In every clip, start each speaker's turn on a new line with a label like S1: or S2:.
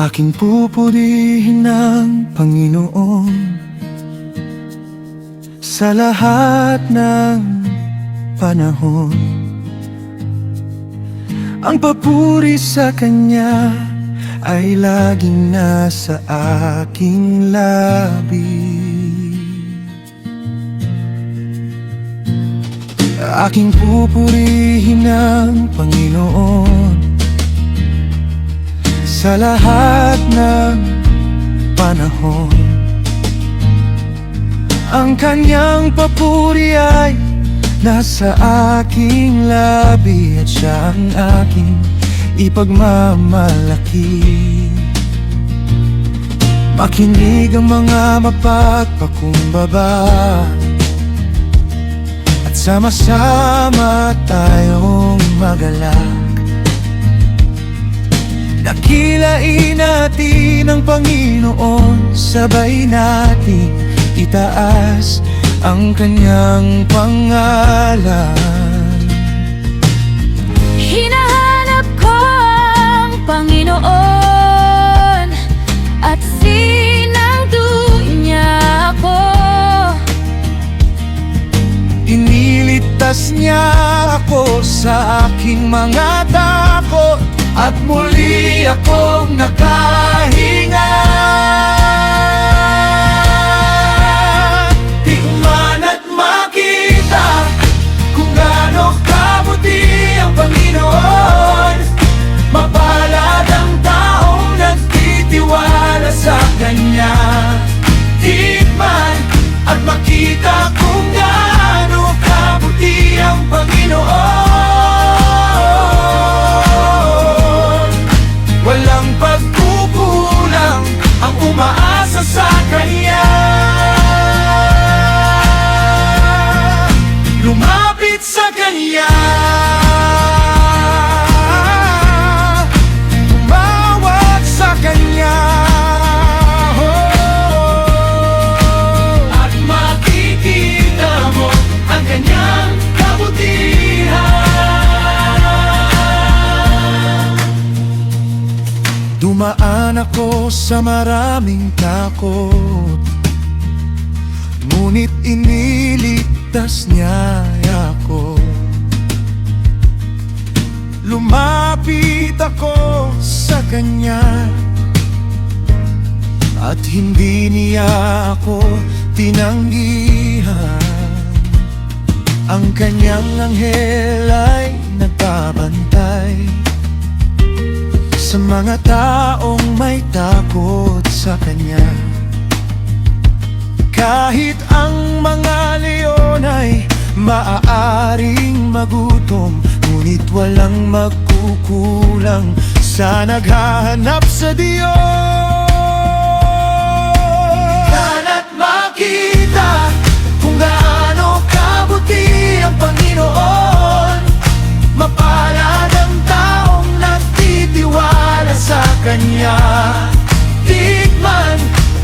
S1: Aking pupurihin ng Panginoon sa lahat ng panahon. Ang papuri sa Kanya ay laging nasa aking labi. Aking pupurihin ng Panginoon sa lahat ng panahon. Ang Kanyang papuri ay nasa aking labi, at Siya ang aking ipagmamalaki. Makinig ang mga mapagpakumbaba, at sama-sama tayong magalak. Dakilain natin ang Panginoon, sabay nating itaas ang Kanyang pangalan.
S2: Hinahanap ko ang Panginoon at sinangdo niya ako.
S1: Iniligtas niya ako sa aking mga takot, at muli akong nakahinga. Tingnan at makita kung gaano kabuti ang Panginoon. Mapalad ang taong nagtitiwala sa Kanya. Tingnan at makita kung gaano kabuti ang Panginoon. Walang pagkukulang ang umaasa sa Kanya. Lumapit sa Kanya, tumawag sa Kanya, at makikita mo ang Kanyang kabutihan. Dumaan ako sa maraming takot, ngunit iniligtas niya ako. Lumapit ako sa Kanya, at hindi niya ako tinanggihan. Ang Kanyang anghel ay nagbabantay sa mga taong may takot sa Kanya. Kahit ang mga leon ay maaaring magutom, ngunit walang magkukulang sa naghahanap sa Diyos. Kana't makita kung gaano kabuti ang Panginoon. Mapalad ang taong nagtitiwala sa Kanya. Tikman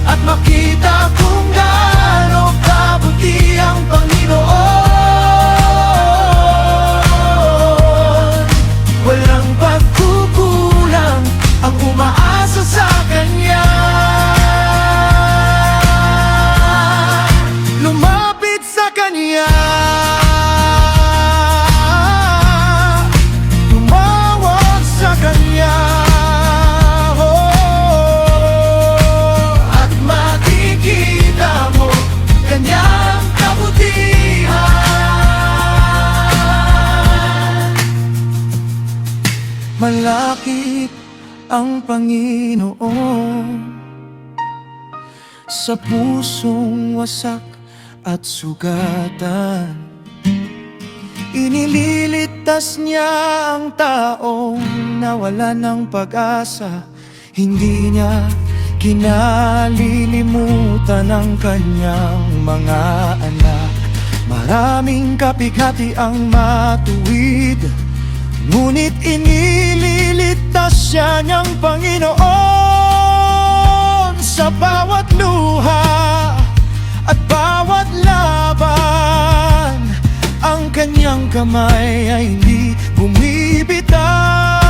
S1: at makita kung gaano kabuti ang Panginoon. Walang pagkukulang ang umaasa sa Kanya. Lumapit sa Kanya, tumawag sa Kanya, at makikita mo Kanyang kabutihan. Malapit ang Panginoon sa pusong wasak at sugatan. Inililigtas niya ang taong nawalan ng pag-asa. Hindi niya kinalilimutan ang Kanyang mga anak. Maraming kapighati ang matuwid, ngunit inililigtas siya niyang Panginoon. Sa bawat luha at bawat laban, ang Kanyang kamay ay hindi bumibitaw.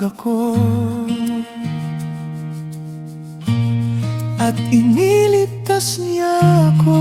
S1: ako at iniligtas niya ako.